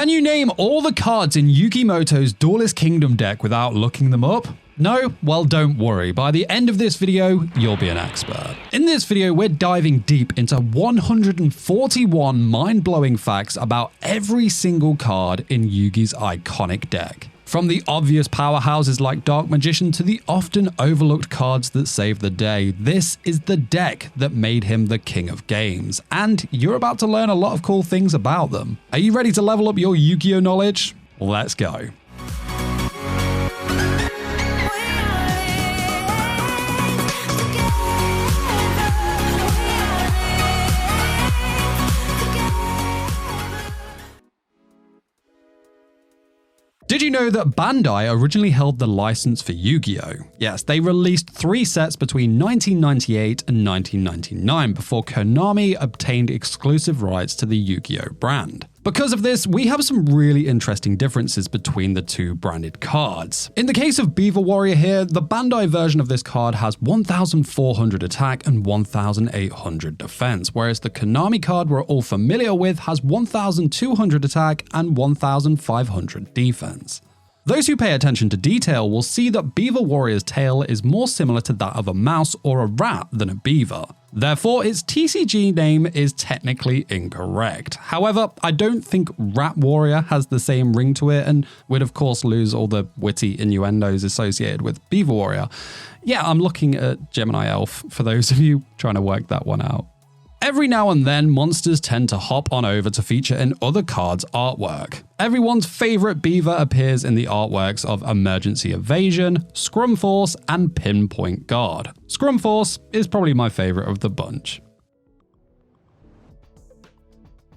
Can you name all the cards in Yugi Muto's Duelist Kingdom deck without looking them up? No? Well, don't worry. By the end of this video, you'll be an expert. In this video, we're diving deep into 141 mind-blowing facts about every single card in Yugi's iconic deck. From the obvious powerhouses like Dark Magician to the often overlooked cards that save the day, this is the deck that made him the king of games, and you're about to learn a lot of cool things about them. Are you ready to level up your Yu-Gi-Oh knowledge? Let's go. Did you know that Bandai originally held the license for Yu-Gi-Oh? Yes, they released 3 sets between 1998 and 1999 before Konami obtained exclusive rights to the Yu-Gi-Oh brand. Because of this, we have some really interesting differences between the two branded cards. In the case of Beaver Warrior here, the Bandai version of this card has 1,400 attack and 1,800 defense, whereas the Konami card we're all familiar with has 1,200 attack and 1,500 defense. Those who pay attention to detail will see that Beaver Warrior's tail is more similar to that of a mouse or a rat than a beaver. Therefore, its TCG name is technically incorrect. However, I don't think Rat Warrior has the same ring to it, and would of course lose all the witty innuendos associated with Beaver Warrior. Yeah, I'm looking at Gemini Elf for those of you trying to work that one out. Every now and then, monsters tend to hop on over to feature in other cards' artwork. Everyone's favourite beaver appears in the artworks of Emergency Evasion, Scrum Force, and Pinpoint Guard. Scrum Force is probably my favourite of the bunch.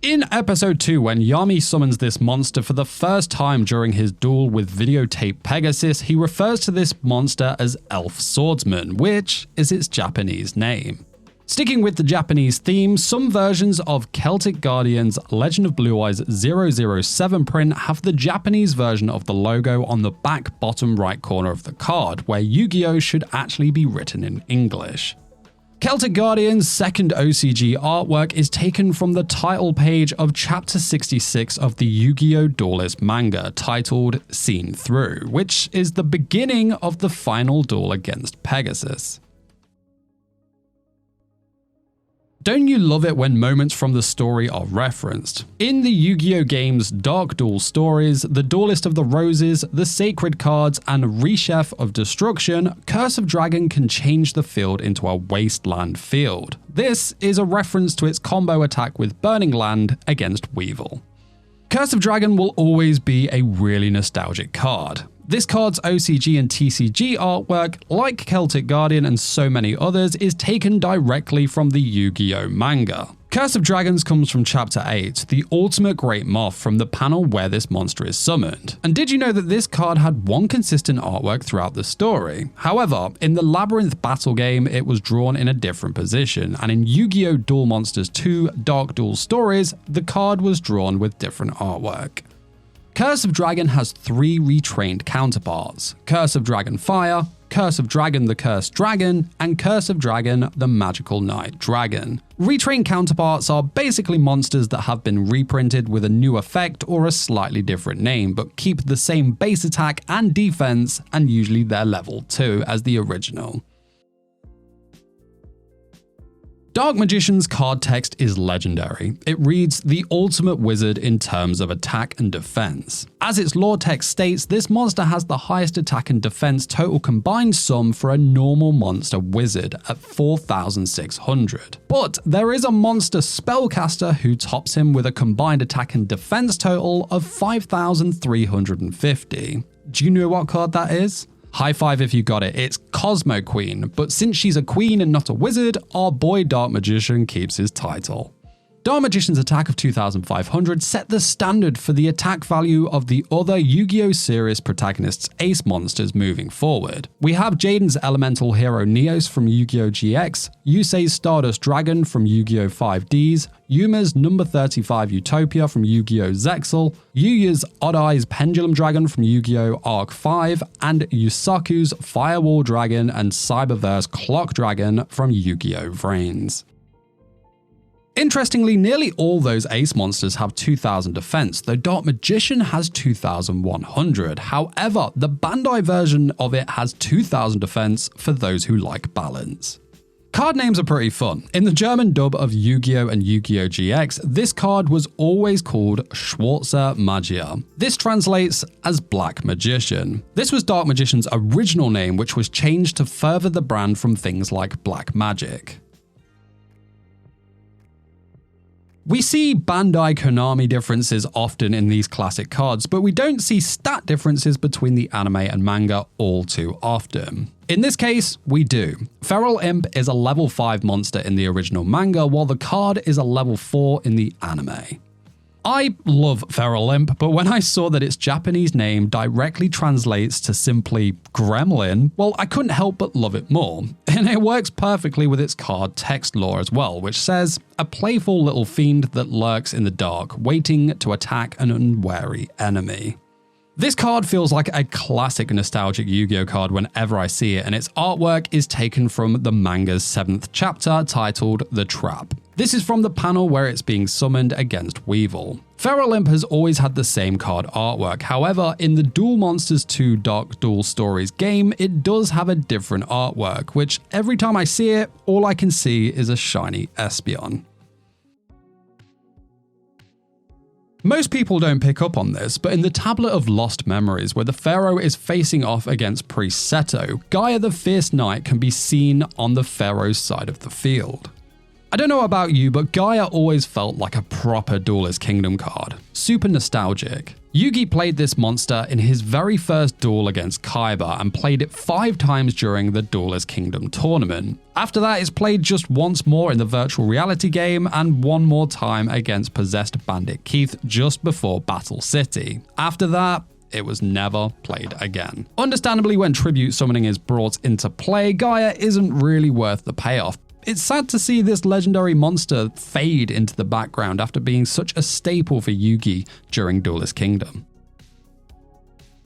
In episode 2, when Yami summons this monster for the first time during his duel with Videotape Pegasus, he refers to this monster as Elf Swordsman, which is its Japanese name. Sticking with the Japanese theme, some versions of Celtic Guardian's Legend of Blue Eyes 007 print have the Japanese version of the logo on the back bottom right corner of the card, where Yu-Gi-Oh should actually be written in English. Celtic Guardian's second OCG artwork is taken from the title page of Chapter 66 of the Yu-Gi-Oh! Duelist manga, titled Seen Through, which is the beginning of the final duel against Pegasus. Don't you love it when moments from the story are referenced? In the Yu-Gi-Oh! Games Dark Duel stories, the Duelist of the Roses, the Sacred Cards, and Reshef of Destruction, Curse of Dragon can change the field into a wasteland field. This is a reference to its combo attack with Burning Land against Weevil. Curse of Dragon will always be a really nostalgic card. This card's OCG and TCG artwork, like Celtic Guardian and so many others, is taken directly from the Yu-Gi-Oh! Manga. Curse of Dragons comes from Chapter 8, the Ultimate Great Moth, from the panel where this monster is summoned. And did you know that this card had one consistent artwork throughout the story? However, in the Labyrinth battle game, it was drawn in a different position, and in Yu-Gi-Oh! Duel Monsters 2 Dark Duel Stories, the card was drawn with different artwork. Curse of Dragon has 3 retrained counterparts: Curse of Dragon Fire, Curse of Dragon the Cursed Dragon, and Curse of Dragon the Magical Night Dragon. Retrained counterparts are basically monsters that have been reprinted with a new effect or a slightly different name, but keep the same base attack and defense, and usually they're level 2 as the original. Dark Magician's card text is legendary. It reads the ultimate wizard in terms of attack and defense. As its lore text states, this monster has the highest attack and defense total combined sum for a normal monster wizard at 4,600. But there is a monster spellcaster who tops him with a combined attack and defense total of 5,350. Do you know what card that is? High five if you got it, it's Cosmo Queen, but since she's a queen and not a wizard, our boy Dark Magician keeps his title. Dark Magician's attack of 2,500 set the standard for the attack value of the other Yu-Gi-Oh! Series protagonists' ace monsters moving forward. We have Jaden's elemental hero Neos from Yu-Gi-Oh! GX, Yusei's Stardust Dragon from Yu-Gi-Oh! 5Ds, Yuma's number 35 Utopia from Yu-Gi-Oh! Zexal, Yuya's Odd Eyes Pendulum Dragon from Yu-Gi-Oh! Arc 5, and Yusaku's Firewall Dragon and Cyberverse Clock Dragon from Yu-Gi-Oh! Vrains. Interestingly, nearly all those ace monsters have 2000 defense, though Dark Magician has 2100. However, the Bandai version of it has 2000 defense for those who like balance. Card names are pretty fun. In the German dub of Yu-Gi-Oh! And Yu-Gi-Oh! GX, this card was always called Schwarzer Magier. This translates as Black Magician. This was Dark Magician's original name, which was changed to further the brand from things like Black Magic. We see Bandai Konami differences often in these classic cards, but we don't see stat differences between the anime and manga all too often. In this case, we do. Feral Imp is a level 5 monster in the original manga, while the card is a level 4 in the anime. I love Feral Imp, but when I saw that its Japanese name directly translates to simply Gremlin, well, I couldn't help but love it more. And it works perfectly with its card text lore as well, which says, a playful little fiend that lurks in the dark, waiting to attack an unwary enemy. This card feels like a classic nostalgic Yu-Gi-Oh! Card whenever I see it, and its artwork is taken from the manga's 7th chapter titled The Trap. This is from the panel where it's being summoned against Weevil. Feral Imp has always had the same card artwork, however, in the Duel Monsters 2 Dark Duel Stories game, it does have a different artwork, which every time I see it, all I can see is a shiny Espeon. Most people don't pick up on this, but in the Tablet of Lost Memories, where the Pharaoh is facing off against Priest Seto, Gaia the Fierce Knight can be seen on the Pharaoh's side of the field. I don't know about you, but Gaia always felt like a proper Duelist Kingdom card. Super nostalgic. Yugi played this monster in his very first duel against Kaiba and played it 5 times during the Duelist Kingdom tournament. After that, it's played just once more in the virtual reality game and one more time against possessed Bandit Keith just before Battle City. After that, it was never played again. Understandably, when tribute summoning is brought into play, Gaia isn't really worth the payoff. It's sad to see this legendary monster fade into the background after being such a staple for Yugi during Duelist Kingdom.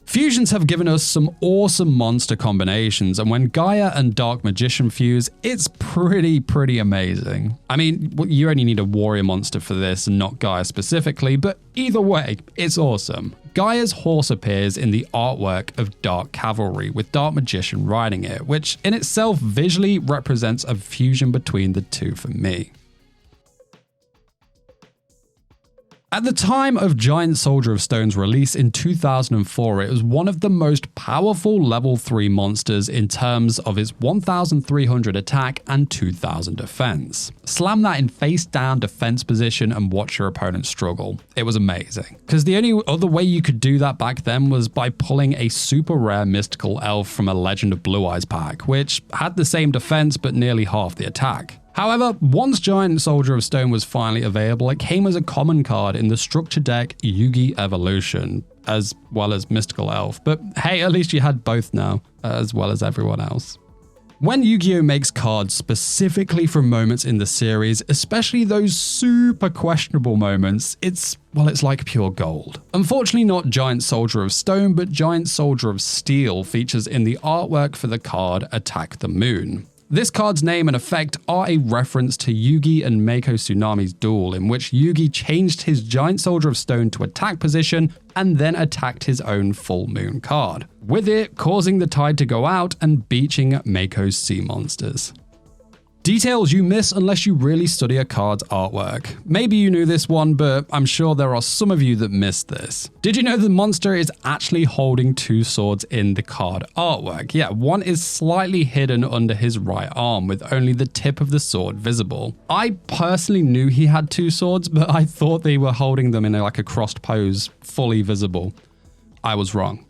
Fusions have given us some awesome monster combinations, and when Gaia and Dark Magician fuse, it's pretty amazing. I mean, you only need a warrior monster for this and not Gaia specifically, but either way, it's awesome. Gaia's horse appears in the artwork of Dark Cavalry, with Dark Magician riding it, which in itself visually represents a fusion between the two for me. At the time of Giant Soldier of Stone's release in 2004, it was one of the most powerful level 3 monsters in terms of its 1300 attack and 2000 defense. Slam that in face down defense position and watch your opponent struggle. It was amazing. Because the only other way you could do that back then was by pulling a super rare mystical elf from a Legend of Blue Eyes pack, which had the same defense but nearly half the attack. However, once Giant Soldier of Stone was finally available, it came as a common card in the structure deck Yugi Evolution, as well as Mystical Elf. But hey, at least you had both now, as well as everyone else. When Yu-Gi-Oh! Makes cards specifically for moments in the series, especially those super questionable moments, it's like pure gold. Unfortunately not Giant Soldier of Stone, but Giant Soldier of Steel features in the artwork for the card Attack the Moon. This card's name and effect are a reference to Yugi and Mako Tsunami's duel, in which Yugi changed his Giant Soldier of Stone to attack position and then attacked his own full moon card, with it causing the tide to go out and beaching Mako's sea monsters. Details you miss unless you really study a card's artwork. Maybe you knew this one, but I'm sure there are some of you that missed this. Did you know the monster is actually holding 2 swords in the card artwork? Yeah, one is slightly hidden under his right arm with only the tip of the sword visible. I personally knew he had 2 swords, but I thought they were holding them in a crossed pose, fully visible. I was wrong.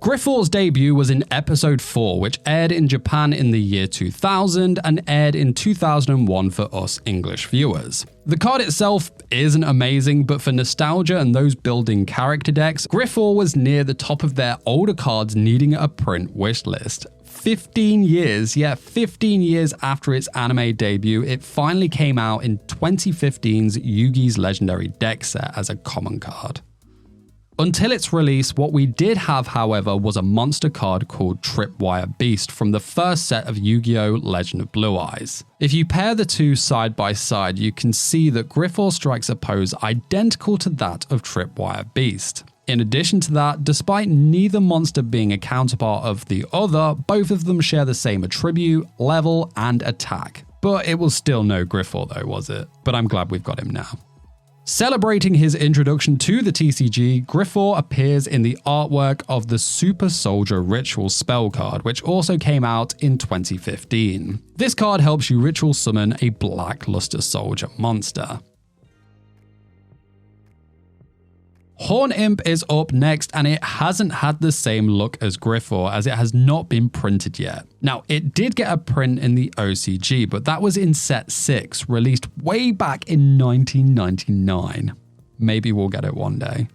Griffore's debut was in episode 4, which aired in Japan in the year 2000 and aired in 2001 for us English viewers. The card itself isn't amazing, but for nostalgia and those building character decks, Griffore was near the top of their older cards needing a print wishlist. 15 years, yeah, 15 years after its anime debut, it finally came out in 2015's Yugi's Legendary Deck set as a common card. Until its release, what we did have, however, was a monster card called Tripwire Beast from the first set of Yu-Gi-Oh! Legend of Blue Eyes. If you pair the two side by side, you can see that Griffore strikes a pose identical to that of Tripwire Beast. In addition to that, despite neither monster being a counterpart of the other, both of them share the same attribute, level, and attack. But it was still no Griffore though, was it? But I'm glad we've got him now. Celebrating his introduction to the TCG, Griffore appears in the artwork of the Super Soldier Ritual spell card, which also came out in 2015. This card helps you ritual summon a Black Luster Soldier monster. Horn Imp is up next, and it hasn't had the same look as Griffore as it has not been printed yet. Now, it did get a print in the OCG, but that was in set 6, released way back in 1999. Maybe we'll get it one day.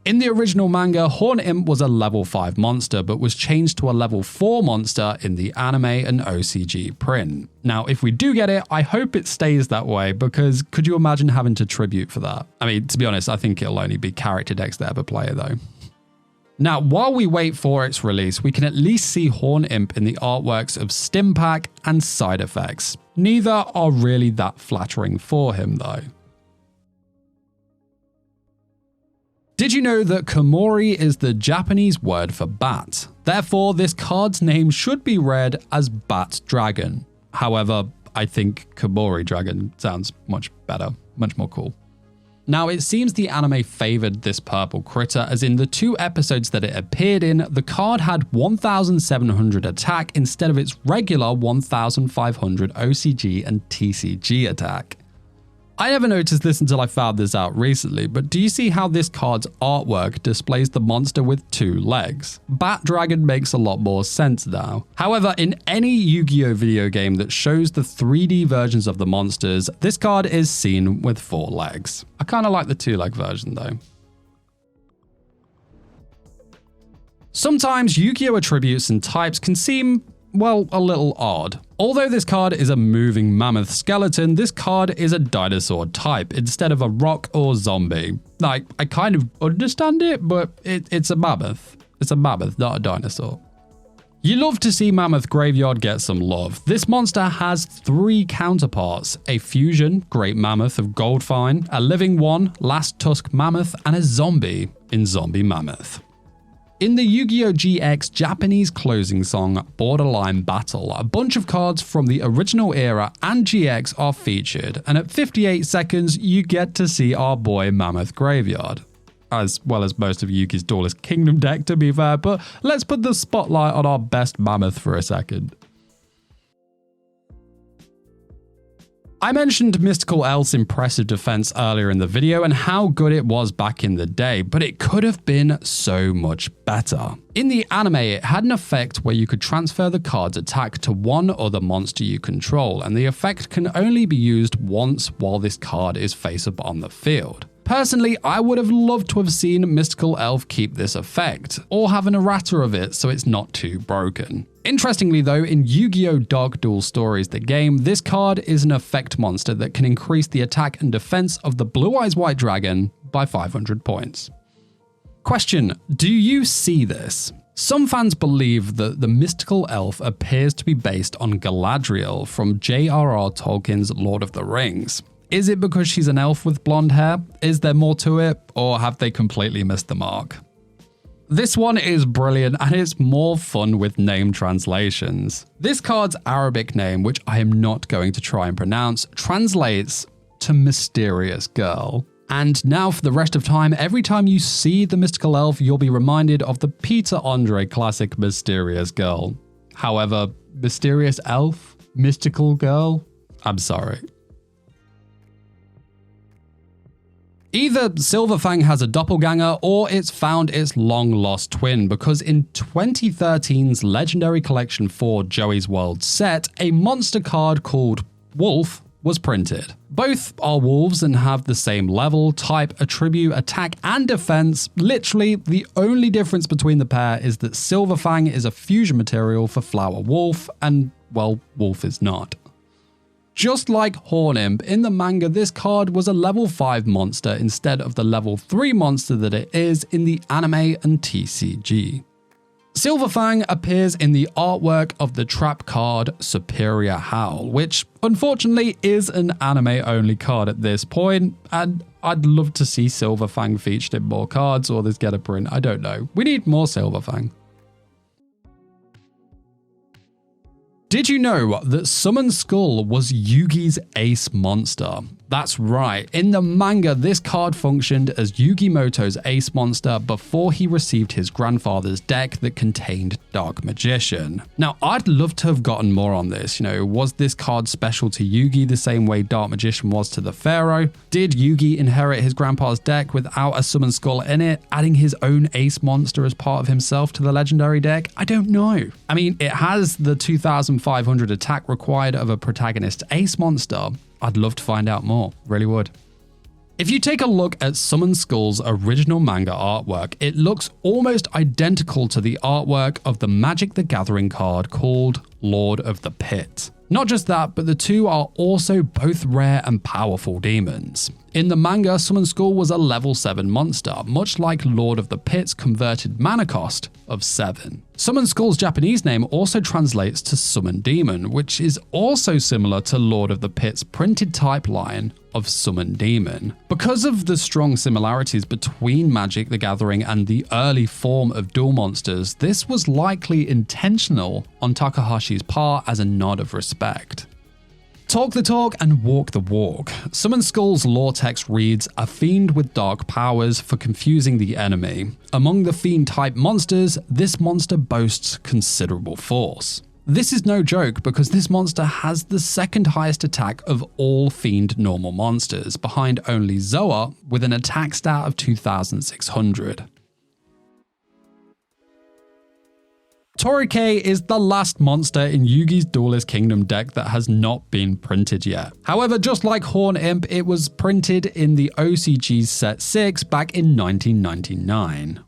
In the original manga, Horn Imp was a level 5 monster, but was changed to a level 4 monster in the anime and OCG print. Now, if we do get it, I hope it stays that way, because could you imagine having to tribute for that? I mean, to be honest, I think it'll only be character decks that ever play it though. Now, while we wait for its release, we can at least see Horn Imp in the artworks of Stimpak and Side Effects. Neither are really that flattering for him though. Did you know that Koumori is the Japanese word for bat? Therefore, this card's name should be read as Bat Dragon. However, I think Koumori Dragon sounds much better, much more cool. Now, it seems the anime favored this purple critter, as in the 2 episodes that it appeared in, the card had 1700 attack instead of its regular 1500 OCG and TCG attack. I never noticed this until I found this out recently, but do you see how this card's artwork displays the monster with 2 legs? Bat Dragon makes a lot more sense now. However, in any Yu-Gi-Oh! Video game that shows the 3D versions of the monsters, this card is seen with 4 legs. I kind of like the 2-leg version though. Sometimes Yu-Gi-Oh! Attributes and types can seem, well, a little odd. Although this card is a moving mammoth skeleton, this card is a dinosaur type instead of a rock or zombie. Like, I kind of understand it, but it's a mammoth. It's a mammoth, not a dinosaur. You love to see Mammoth Graveyard get some love. This monster has 3 counterparts: a fusion, Great Mammoth of Goldfine, a living one, Last Tusk Mammoth, and a zombie in Zombie Mammoth. In the Yu-Gi-Oh! GX Japanese closing song, Borderline Battle, a bunch of cards from the original era and GX are featured, and at 58 seconds, you get to see our boy Mammoth Graveyard. As well as most of Yugi's Duelist Kingdom deck, to be fair, but let's put the spotlight on our best Mammoth for a second. I mentioned Mystical Elf's impressive defense earlier in the video and how good it was back in the day, but it could have been so much better. In the anime, it had an effect where you could transfer the card's attack to one other monster you control, and the effect can only be used once while this card is face up on the field. Personally, I would have loved to have seen Mystical Elf keep this effect, or have an errata of it so it's not too broken. Interestingly though, in Yu-Gi-Oh! Dark Duel Stories the game, this card is an effect monster that can increase the attack and defense of the Blue Eyes White Dragon by 500 points. Question: do you see this? Some fans believe that the Mystical Elf appears to be based on Galadriel from J.R.R. Tolkien's Lord of the Rings. Is it because she's an elf with blonde hair? Is there more to it? Or have they completely missed the mark? This one is brilliant, and it's more fun with name translations. This card's Arabic name, which I am not going to try and pronounce, translates to Mysterious Girl. And now for the rest of time, every time you see the Mystical Elf, you'll be reminded of the Peter Andre classic Mysterious Girl. However, Mysterious Elf? Mystical Girl? I'm sorry. Either Silverfang has a doppelganger or it's found its long-lost twin, because in 2013's Legendary Collection 4 Joey's World set, a monster card called Wolf was printed. Both are wolves and have the same level, type, attribute, attack, and defense. Literally, the only difference between the pair is that Silverfang is a fusion material for Flower Wolf, and, well, Wolf is not. Just like Horn Imp, in the manga this card was a level 5 monster instead of the level 3 monster that it is in the anime and TCG. Silverfang appears in the artwork of the trap card Superior Howl, which unfortunately is an anime-only card at this point, and I'd love to see Silverfang featured in more cards or this get a print, I don't know. We need more Silverfang. Did you know that Summon Skull was Yugi's ace monster? That's right, in the manga this card functioned as Yugi Muto's ace monster before he received his grandfather's deck that contained Dark Magician. Now I'd love to have gotten more on this, was this card special to Yugi the same way Dark Magician was to the Pharaoh? Did Yugi inherit his grandpa's deck without a Summon Skull in it, adding his own ace monster as part of himself to the legendary deck? I don't know. I mean, it has the 2500 attack required of a protagonist ace monster. I'd love to find out more, really would. If you take a look at Summon Skull's original manga artwork, it looks almost identical to the artwork of the Magic the Gathering card called Lord of the Pit. Not just that, but the two are also both rare and powerful demons. In the manga, Summon Skull was a level 7 monster, much like Lord of the Pit's converted mana cost of 7. Summon Skull's Japanese name also translates to Summon Demon, which is also similar to Lord of the Pit's printed type line of Summon Demon. Because of the strong similarities between Magic the Gathering and the early form of duel monsters, this was likely intentional on Takahashi's part as a nod of respect. Talk the talk and walk the walk. Summon Skull's lore text reads, "A fiend with dark powers for confusing the enemy. Among the fiend-type monsters, this monster boasts considerable force." This is no joke because this monster has the second highest attack of all fiend normal monsters, behind only Zoa with an attack stat of 2600. Torike is the last monster in Yugi's Duelist Kingdom deck that has not been printed yet. However, just like Horn Imp, it was printed in the OCG's Set 6 back in 1999.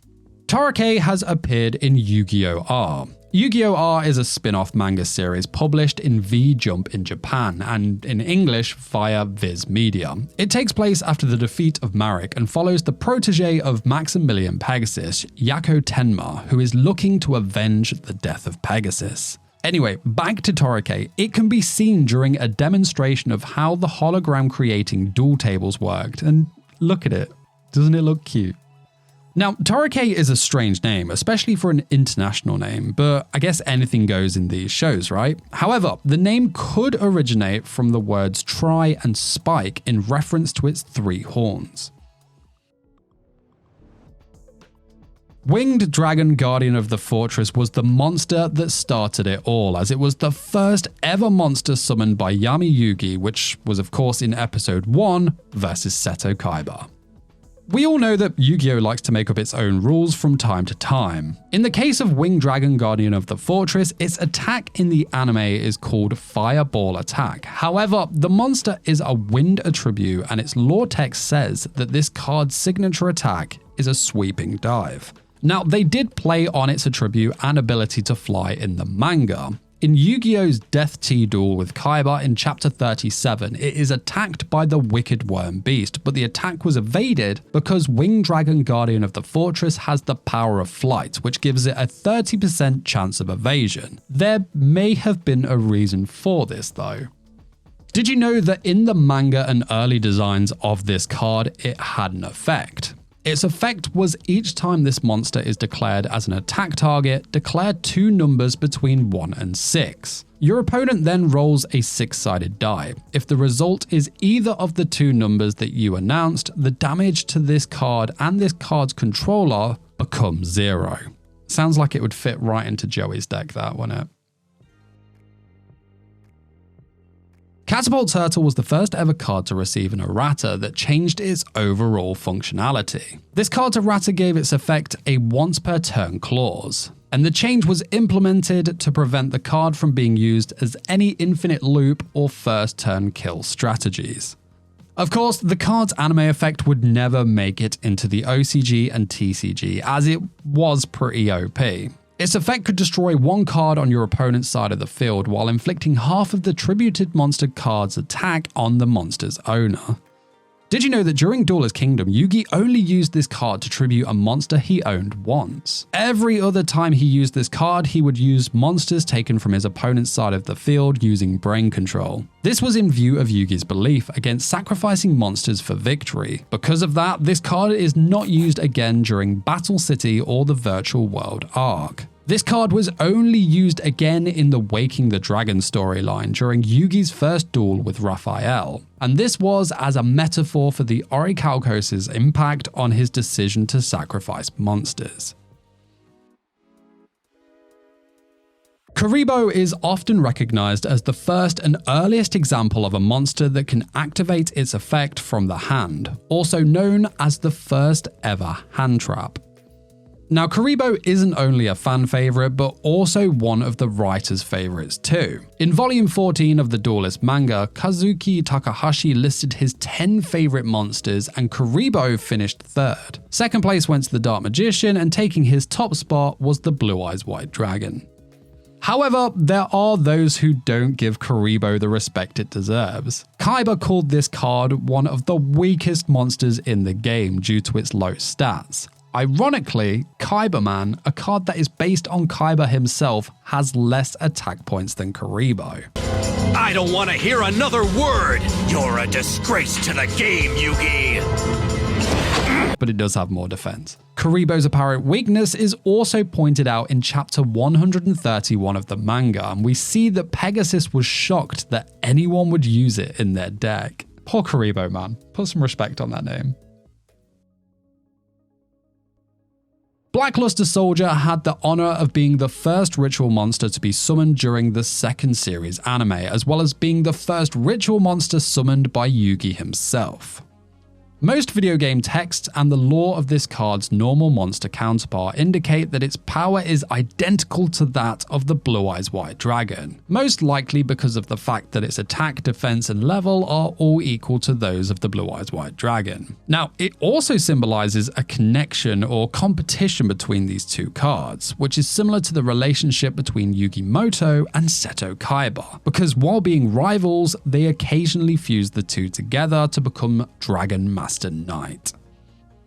Torike has appeared in Yu-Gi-Oh! R. Yu-Gi-Oh! R is a spin-off manga series published in V-Jump in Japan and in English via Viz Media. It takes place after the defeat of Marik and follows the protege of Maximilian Pegasus, Yako Tenma, who is looking to avenge the death of Pegasus. Anyway, back to Torike. It can be seen during a demonstration of how the hologram creating duel tables worked, and look at it. Doesn't it look cute? Now, Torike is a strange name, especially for an international name, but I guess anything goes in these shows, right? However, the name could originate from the words tri and spike in reference to its 3 horns. Winged Dragon Guardian of the Fortress was the monster that started it all, as it was the first ever monster summoned by Yami Yugi, which was of course in episode 1 versus Seto Kaiba. We all know that Yu-Gi-Oh! Likes to make up its own rules from time to time. In the case of Winged Dragon Guardian of the Fortress, its attack in the anime is called Fireball Attack. However, the monster is a wind attribute and its lore text says that this card's signature attack is a sweeping dive. Now, they did play on its attribute and ability to fly in the manga. In Yu-Gi-Oh!'s Death Tea duel with Kaiba in Chapter 37, it is attacked by the Wicked Worm Beast, but the attack was evaded because Winged Dragon Guardian of the Fortress has the power of flight, which gives it a 30% chance of evasion. There may have been a reason for this though. Did you know that in the manga and early designs of this card, it had an effect? Its effect was each time this monster is declared as an attack target, declare 2 numbers between 1 and 6. Your opponent then rolls a 6-sided die. If the result is either of the 2 numbers that you announced, the damage to this card and this card's controller becomes 0. Sounds like it would fit right into Joey's deck, that, wouldn't it? Catapult Turtle was the first ever card to receive an errata that changed its overall functionality. This card's errata gave its effect a once per turn clause, and the change was implemented to prevent the card from being used as any infinite loop or first turn kill strategies. Of course, the card's anime effect would never make it into the OCG and TCG as it was pretty OP. Its effect could destroy one card on your opponent's side of the field while inflicting half of the tributed monster card's attack on the monster's owner. Did you know that during Duelist Kingdom, Yugi only used this card to tribute a monster he owned once? Every other time he used this card, he would use monsters taken from his opponent's side of the field using brain control. This was in view of Yugi's belief against sacrificing monsters for victory. Because of that, this card is not used again during Battle City or the Virtual World arc. This card was only used again in the Waking the Dragon storyline during Yugi's first duel with Raphael, and this was as a metaphor for the Orichalcos' impact on his decision to sacrifice monsters. Kuriboh is often recognized as the first and earliest example of a monster that can activate its effect from the hand, also known as the first ever hand trap. Now, Kuriboh isn't only a fan favourite, but also one of the writer's favourites too. In volume 14 of the Duelist manga, Kazuki Takahashi listed his 10 favourite monsters and Kuriboh finished third. Second place went to the Dark Magician, and taking his top spot was the Blue Eyes White Dragon. However, there are those who don't give Kuriboh the respect it deserves. Kaiba called this card one of the weakest monsters in the game due to its low stats. Ironically, Kaiba Man, a card that is based on Kaiba himself, has less attack points than Kuriboh. I don't want to hear another word! You're a disgrace to the game, Yugi! But it does have more defense. Kuriboh's apparent weakness is also pointed out in chapter 131 of the manga, and we see that Pegasus was shocked that anyone would use it in their deck. Poor Kuriboh, man. Put some respect on that name. Blackluster Soldier had the honor of being the first ritual monster to be summoned during the second series anime, as well as being the first ritual monster summoned by Yugi himself. Most video game texts and the lore of this card's normal monster counterpart indicate that its power is identical to that of the Blue Eyes White Dragon, most likely because of the fact that its attack, defense, and level are all equal to those of the Blue Eyes White Dragon. Now, it also symbolizes a connection or competition between these two cards, which is similar to the relationship between Yugi Muto and Seto Kaiba, because while being rivals, they occasionally fuse the two together to become Dragon Master Knight.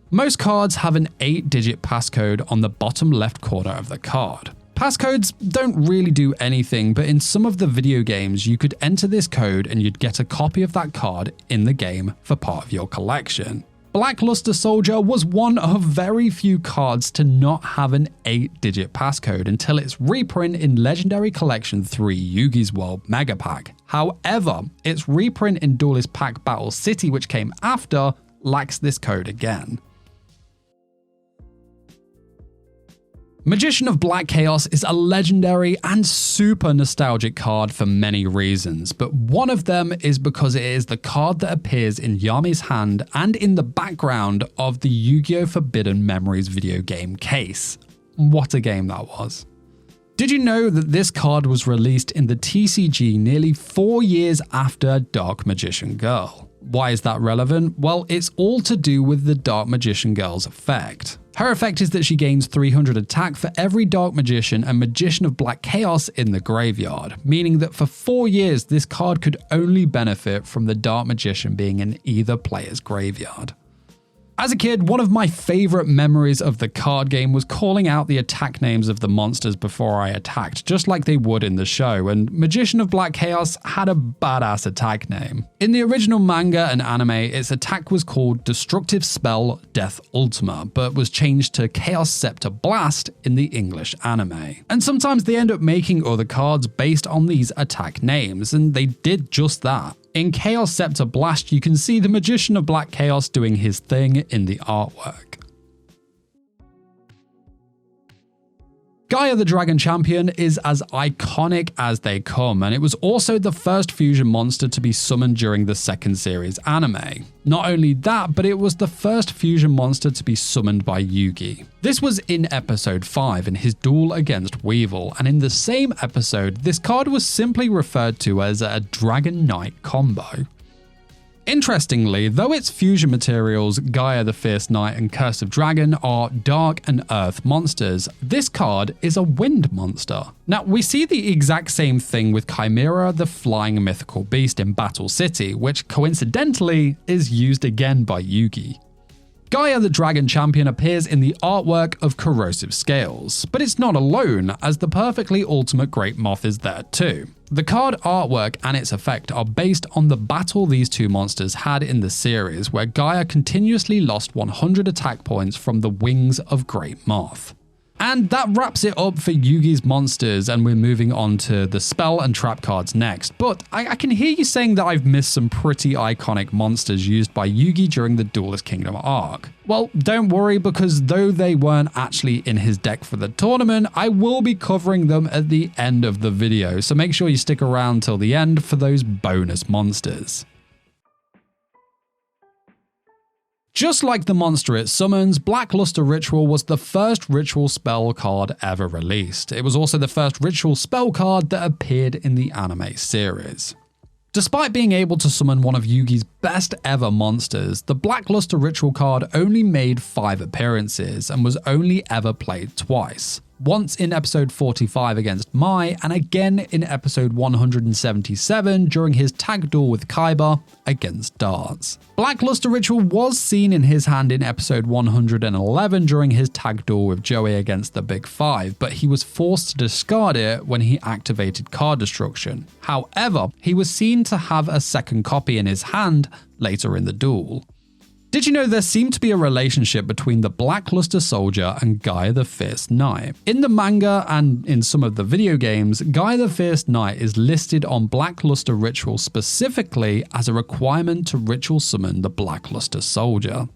Most cards have an 8-digit passcode on the bottom left corner of the card. Passcodes don't really do anything, but in some of the video games you could enter this code and you'd get a copy of that card in the game for part of your collection. Blackluster Soldier was one of very few cards to not have an 8-digit passcode until its reprint in Legendary Collection 3 Yugi's World Mega Pack. However, its reprint in Duelist Pack Battle City, which came after, lacks this code again. Magician of Black Chaos is a legendary and super nostalgic card for many reasons, but one of them is because it is the card that appears in Yami's hand and in the background of the Yu-Gi-Oh! Forbidden Memories video game case. What a game that was. Did you know that this card was released in the TCG nearly 4 years after Dark Magician Girl? Why is that relevant? Well, it's all to do with the Dark Magician Girl's effect. Her effect is that she gains 300 attack for every Dark Magician and Magician of Black Chaos in the graveyard, meaning that for 4 years this card could only benefit from the Dark Magician being in either player's graveyard. As a kid, one of my favourite memories of the card game was calling out the attack names of the monsters before I attacked, just like they would in the show, and Magician of Black Chaos had a badass attack name. In the original manga and anime, its attack was called Destructive Spell Death Ultima, but was changed to Chaos Scepter Blast in the English anime. And sometimes they end up making other cards based on these attack names, and they did just that. In Chaos Scepter Blast, you can see the Magician of Black Chaos doing his thing in the artwork. Gaia the Dragon Champion is as iconic as they come, and it was also the first fusion monster to be summoned during the second series anime. Not only that, but it was the first fusion monster to be summoned by Yugi. This was in episode 5 in his duel against Weevil, and in the same episode, this card was simply referred to as a Dragon Knight combo. Interestingly, though its fusion materials, Gaia the Fierce Knight and Curse of Dragon, are dark and earth monsters, this card is a wind monster. Now, we see the exact same thing with Chimera, the flying mythical beast in Battle City, which coincidentally is used again by Yugi. Gaia the Dragon Champion appears in the artwork of Corrosive Scales, but it's not alone, as the perfectly ultimate Great Moth is there too. The card artwork and its effect are based on the battle these two monsters had in the series, where Gaia continuously lost 100 attack points from the wings of Great Moth. And that wraps it up for Yugi's monsters, and we're moving on to the spell and trap cards next. But I can hear you saying that I've missed some pretty iconic monsters used by Yugi during the Duelist Kingdom arc. Well, don't worry, because though they weren't actually in his deck for the tournament, I will be covering them at the end of the video, so make sure you stick around till the end for those bonus monsters. Just like the monster it summons, Blackluster Ritual was the first ritual spell card ever released. It was also the first ritual spell card that appeared in the anime series. Despite being able to summon one of Yugi's best ever monsters, the Blackluster Ritual card only made 5 appearances and was only ever played twice. Once in episode 45 against Mai, and again in episode 177 during his tag duel with Kaiba against Darts. Blackluster Ritual was seen in his hand in episode 111 during his tag duel with Joey against the Big Five, but he was forced to discard it when he activated card destruction. However, he was seen to have a second copy in his hand later in the duel. Did you know there seemed to be a relationship between the Blackluster Soldier and Gaia the Fierce Knight? In the manga and in some of the video games, Gaia the Fierce Knight is listed on Blackluster Ritual specifically as a requirement to ritual summon the Blackluster Soldier.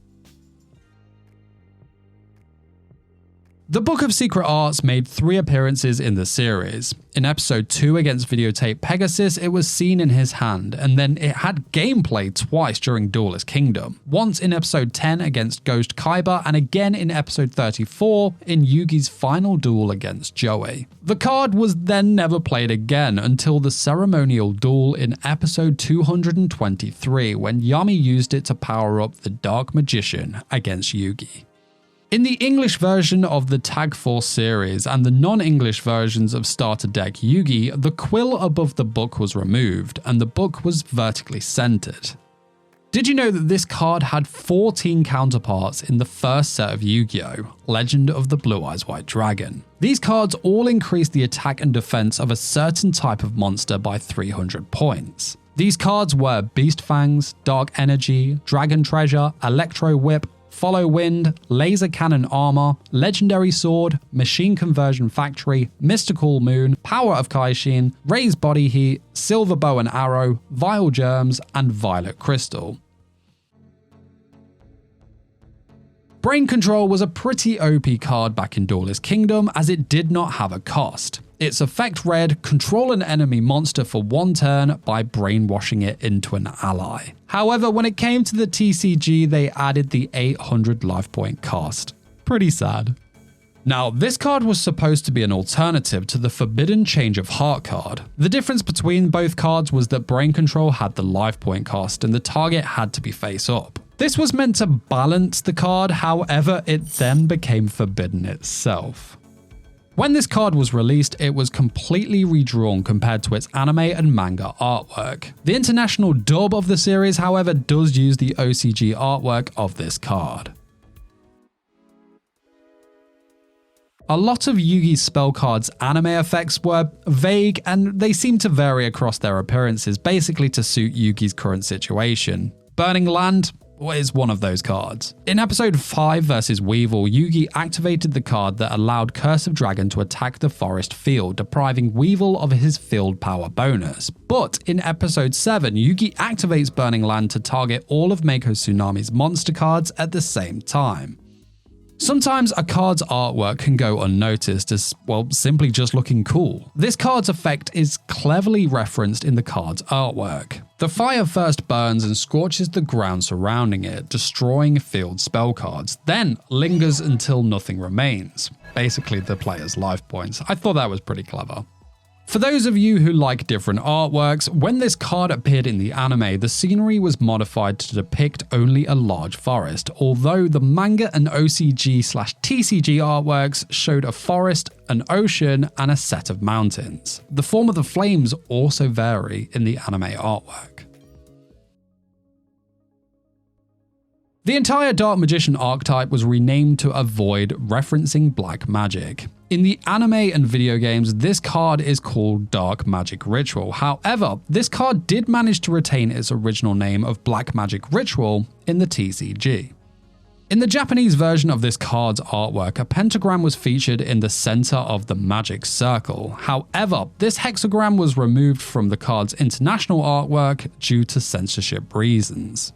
The Book of Secret Arts made 3 appearances in the series. In episode 2 against Videotape Pegasus, it was seen in his hand, and then it had gameplay twice during Duelist Kingdom. Once in episode 10 against Ghost Kaiba, and again in episode 34 in Yugi's final duel against Joey. The card was then never played again until the ceremonial duel in episode 223, when Yami used it to power up the Dark Magician against Yugi. In the English version of the Tag Force series and the non-English versions of Starter Deck Yugi, the quill above the book was removed and the book was vertically centered. Did you know that this card had 14 counterparts in the first set of Yu-Gi-Oh! Legend of the Blue Eyes White Dragon? These cards all increase the attack and defense of a certain type of monster by 300 points. These cards were Beast Fangs, Dark Energy, Dragon Treasure, Electro Whip, Follow Wind, Laser Cannon Armor, Legendary Sword, Machine Conversion Factory, Mystical Moon, Power of Kaishin, Raise Body Heat, Silver Bow and Arrow, Vile Germs, and Violet Crystal. Brain Control was a pretty OP card back in Duelist Kingdom, as it did not have a cost. Its effect read, control an enemy monster for 1 turn by brainwashing it into an ally. However, when it came to the TCG, they added the 800 life point cost. Pretty sad. Now, this card was supposed to be an alternative to the Forbidden Change of Heart card. The difference between both cards was that Brain Control had the life point cost and the target had to be face up. This was meant to balance the card, however, it then became forbidden itself. When this card was released, it was completely redrawn compared to its anime and manga artwork. The international dub of the series, however, does use the OCG artwork of this card. A lot of Yugi's spell cards' anime effects were vague, and they seem to vary across their appearances, basically to suit Yugi's current situation. Burning Land is one of those cards. In episode 5 versus Weevil, Yugi activated the card that allowed Curse of Dragon to attack the forest field, depriving Weevil of his field power bonus. But in episode 7, Yugi activates Burning Land to target all of Mako Tsunami's monster cards at the same time. Sometimes a card's artwork can go unnoticed as, well, simply just looking cool. This card's effect is cleverly referenced in the card's artwork. The fire first burns and scorches the ground surrounding it, destroying field spell cards, then lingers until nothing remains. Basically the player's life points. I thought that was pretty clever. For those of you who like different artworks, when this card appeared in the anime, the scenery was modified to depict only a large forest, although the manga and OCG/TCG artworks showed a forest, an ocean, and a set of mountains. The form of the flames also vary in the anime artwork. The entire Dark Magician archetype was renamed to avoid referencing black magic. In the anime and video games, this card is called Dark Magic Ritual. However, this card did manage to retain its original name of Black Magic Ritual in the TCG. In the Japanese version of this card's artwork, a pentagram was featured in the center of the magic circle. However, this hexagram was removed from the card's international artwork due to censorship reasons.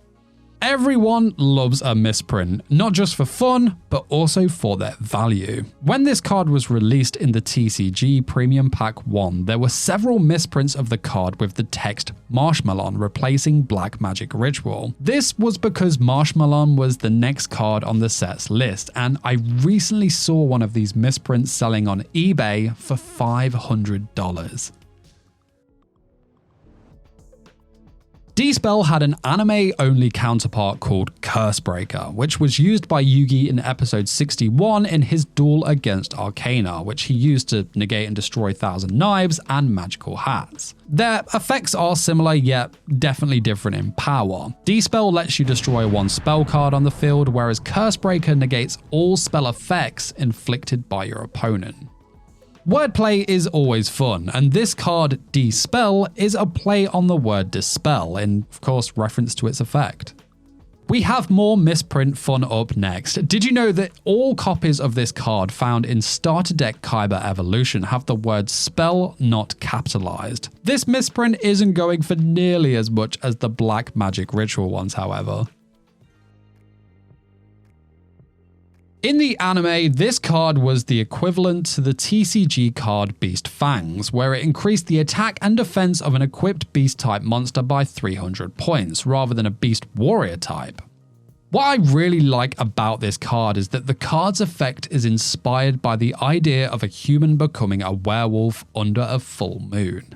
Everyone loves a misprint, not just for fun, but also for their value. When this card was released in the TCG Premium Pack 1, there were several misprints of the card with the text Marshmallow replacing Black Magic Ritual. This was because Marshmallow was the next card on the set's list, and I recently saw one of these misprints selling on eBay for $500. D-Spell had an anime-only counterpart called Cursebreaker, which was used by Yugi in episode 61 in his duel against Arcana, which he used to negate and destroy Thousand Knives and Magical Hats. Their effects are similar, yet definitely different in power. D-Spell lets you destroy one spell card on the field, whereas Cursebreaker negates all spell effects inflicted by your opponent. Wordplay is always fun, and this card, D-Spell, is a play on the word dispel, in, of course, reference to its effect. We have more misprint fun up next. Did you know that all copies of this card found in Starter Deck Kaiba Evolution have the word spell not capitalized? This misprint isn't going for nearly as much as the Black Magic Ritual ones, however. In the anime, this card was the equivalent to the TCG card Beast Fangs, where it increased the attack and defense of an equipped beast-type monster by 300 points, rather than a beast warrior type. What I really like about this card is that the card's effect is inspired by the idea of a human becoming a werewolf under a full moon.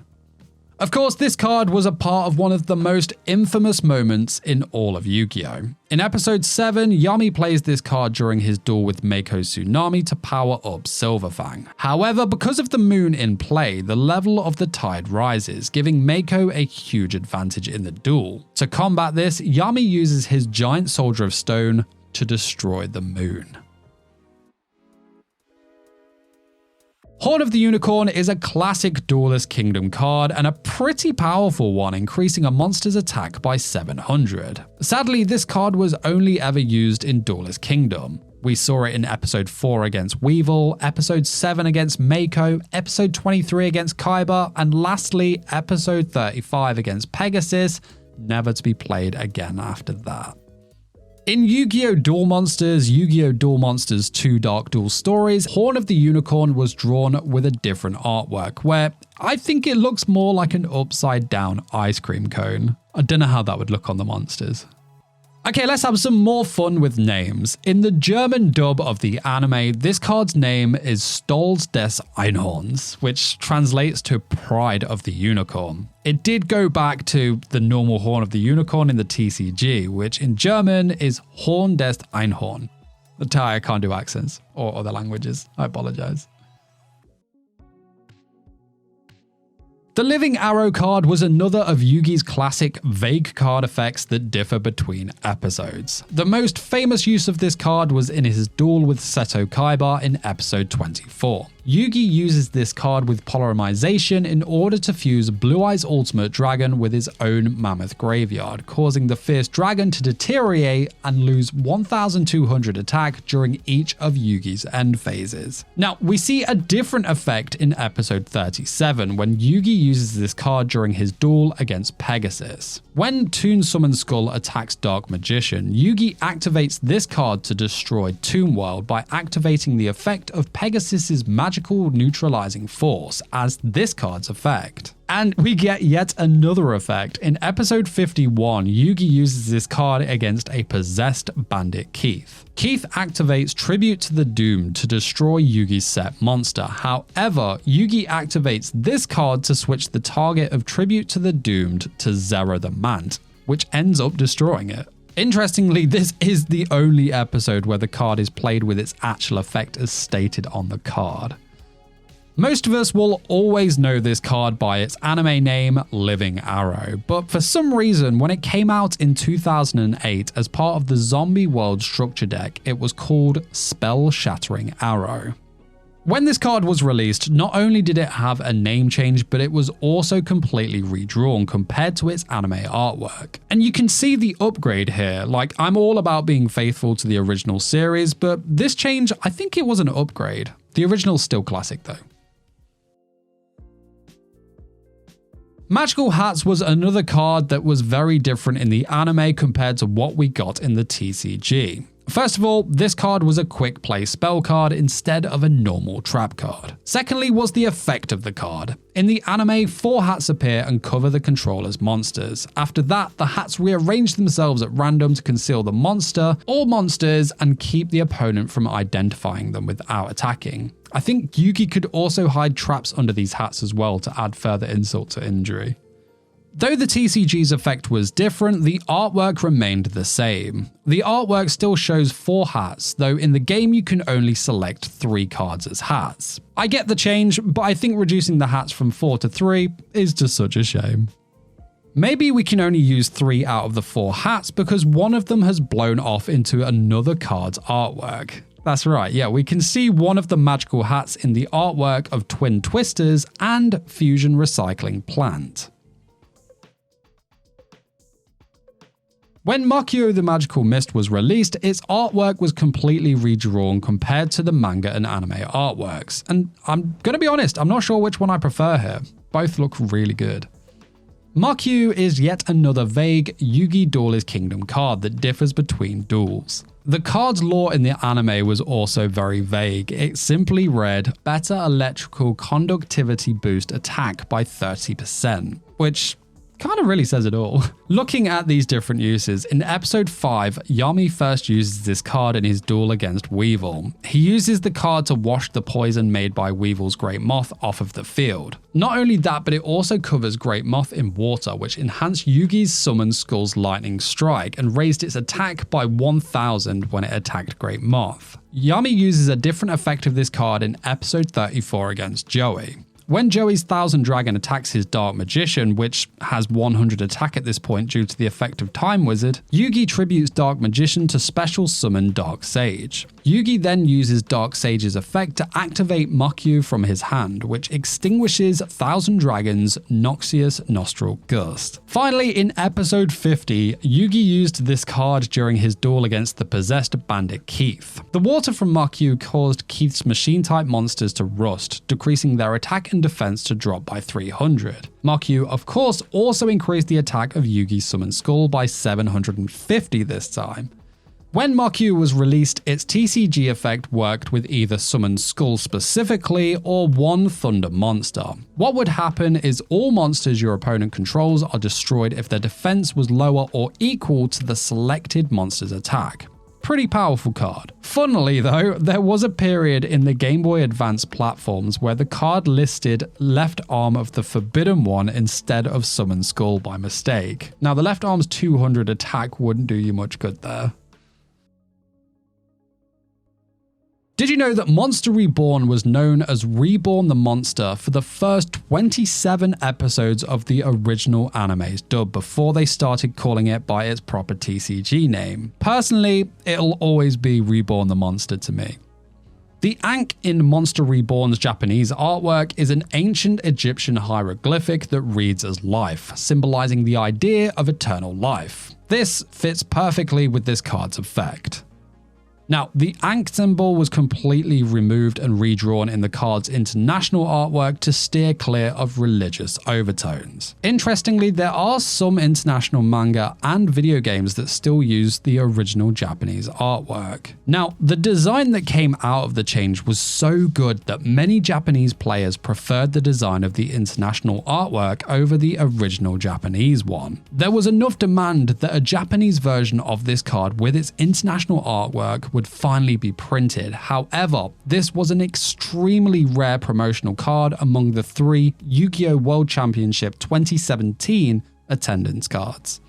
Of course, this card was a part of one of the most infamous moments in all of Yu-Gi-Oh! In episode 7, Yami plays this card during his duel with Mako Tsunami to power up Silverfang. However, because of the moon in play, the level of the tide rises, giving Mako a huge advantage in the duel. To combat this, Yami uses his giant Soldier of Stone to destroy the moon. Horn of the Unicorn is a classic Duelist Kingdom card and a pretty powerful one, increasing a monster's attack by 700. Sadly, this card was only ever used in Duelist Kingdom. We saw it in episode 4 against Weevil, episode 7 against Mako, episode 23 against Kaiba, and lastly, episode 35 against Pegasus, never to be played again after that. In Yu-Gi-Oh! Duel Monsters, Yu-Gi-Oh! Duel Monsters 2 Dark Duel Stories, Horn of the Unicorn was drawn with a different artwork, where I think it looks more like an upside down ice cream cone. I don't know how that would look on the monsters. Okay, let's have some more fun with names. In the German dub of the anime, this card's name is Stolz des Einhorns, which translates to Pride of the Unicorn. It did go back to the normal Horn of the Unicorn in the TCG, which in German is Horn des Einhorn. I can't do accents or other languages, I apologize. The Living Arrow card was another of Yugi's classic vague card effects that differ between episodes. The most famous use of this card was in his duel with Seto Kaiba in episode 24. Yugi uses this card with Polymerization in order to fuse Blue Eye's ultimate dragon with his own mammoth graveyard, causing the fierce dragon to deteriorate and lose 1200 attack during each of Yugi's end phases. Now, we see a different effect in episode 37 when Yugi uses this card during his duel against Pegasus. When Toon Summon Skull attacks Dark Magician, Yugi activates this card to destroy Toon World by activating the effect of Pegasus's magical neutralizing force as this card's effect. And we get yet another effect. In episode 51, Yugi uses this card against a possessed bandit Keith. Keith activates Tribute to the Doomed to destroy Yugi's set monster. However, Yugi activates this card to switch the target of Tribute to the Doomed to Zero the Mant, which ends up destroying it. Interestingly, this is the only episode where the card is played with its actual effect as stated on the card. Most of us will always know this card by its anime name, Living Arrow, but for some reason, when it came out in 2008 as part of the Zombie World structure deck, it was called Spell Shattering Arrow. When this card was released, not only did it have a name change, but it was also completely redrawn compared to its anime artwork. And you can see the upgrade here. Like, I'm all about being faithful to the original series, but this change, I think it was an upgrade. The original's still classic though. Magical Hats was another card that was very different in the anime compared to what we got in the TCG. First of all, this card was a quick play spell card instead of a normal trap card. Secondly was the effect of the card. In the anime, 4 hats appear and cover the controller's monsters. After that, the hats rearrange themselves at random to conceal the monster or monsters and keep the opponent from identifying them without attacking. I think Yugi could also hide traps under these hats as well to add further insult to injury. Though the TCG's effect was different, the artwork remained the same. The artwork still shows 4 hats, though in the game you can only select 3 cards as hats. I get the change, but I think reducing the hats from 4 to 3 is just such a shame. Maybe we can only use 3 out of the 4 hats because one of them has blown off into another card's artwork. That's right, yeah, we can see one of the magical hats in the artwork of Twin Twisters and Fusion Recycling Plant. When Maku the Magical Mist was released, its artwork was completely redrawn compared to the manga and anime artworks. And I'm gonna be honest, I'm not sure which one I prefer here. Both look really good. Maku is yet another vague Yugi Duelist Kingdom card that differs between duels. The card's lore in the anime was also very vague. It simply read, better electrical conductivity boost attack by 30%, which kind of really says it all. Looking at these different uses, in episode 5, Yami first uses this card in his duel against Weevil. He uses the card to wash the poison made by Weevil's Great Moth off of the field. Not only that, but it also covers Great Moth in water, which enhanced Yugi's Summon Skull's Lightning Strike and raised its attack by 1000 when it attacked Great Moth. Yami uses a different effect of this card in episode 34 against Joey. When Joey's Thousand Dragon attacks his Dark Magician, which has 100 attack at this point due to the effect of Time Wizard, Yugi tributes Dark Magician to special summon Dark Sage. Yugi then uses Dark Sage's effect to activate Maku from his hand, which extinguishes Thousand Dragon's Noxious Nostril Gust. Finally, in episode 50, Yugi used this card during his duel against the possessed bandit Keith. The water from Maku caused Keith's machine-type monsters to rust, decreasing their attack and defense to drop by 300. Maku, of course, also increased the attack of Yugi's Summon Skull by 750 this time. When Maku was released, its TCG effect worked with either Summon Skull specifically or one Thunder monster. What would happen is all monsters your opponent controls are destroyed if their defense was lower or equal to the selected monster's attack. Pretty powerful card. Funnily though, there was a period in the Game Boy Advance platforms where the card listed left arm of the Forbidden One instead of Summon Skull by mistake. Now the left arm's 200 attack wouldn't do you much good there. Did you know that Monster Reborn was known as Reborn the Monster for the first 27 episodes of the original anime's dub before they started calling it by its proper TCG name? Personally, it'll always be Reborn the Monster to me. The Ankh in Monster Reborn's Japanese artwork is an ancient Egyptian hieroglyphic that reads as life, symbolizing the idea of eternal life. This fits perfectly with this card's effect. Now, the Ankh symbol was completely removed and redrawn in the card's international artwork to steer clear of religious overtones. Interestingly, there are some international manga and video games that still use the original Japanese artwork. Now, the design that came out of the change was so good that many Japanese players preferred the design of the international artwork over the original Japanese one. There was enough demand that a Japanese version of this card with its international artwork would finally be printed. However, this was an extremely rare promotional card among the 3 Yu-Gi-Oh! World Championship 2017 attendance cards.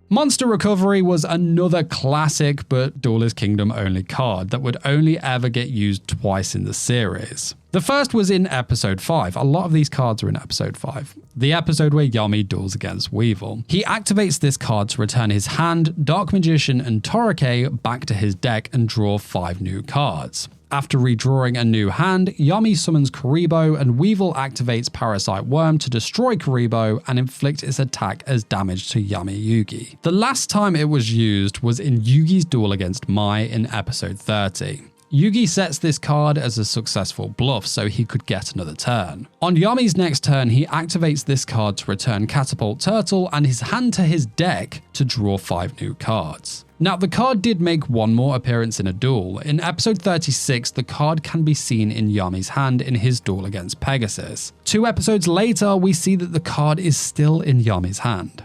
Monster Recovery was another classic but Duelist Kingdom only card that would only ever get used twice in the series. The first was in episode 5. A lot of these cards are in episode 5. The episode where Yami duels against Weevil. He activates this card to return his hand, Dark Magician and Torike back to his deck and draw 5 new cards. After redrawing a new hand, Yami summons Kuriboh and Weevil activates Parasite Worm to destroy Kuriboh and inflict its attack as damage to Yami Yugi. The last time it was used was in Yugi's duel against Mai in episode 30. Yugi sets this card as a successful bluff so he could get another turn. On Yami's next turn, he activates this card to return Catapult Turtle and his hand to his deck to draw 5 new cards. Now, the card did make one more appearance in a duel. In episode 36, the card can be seen in Yami's hand in his duel against Pegasus. 2 episodes later, we see that the card is still in Yami's hand.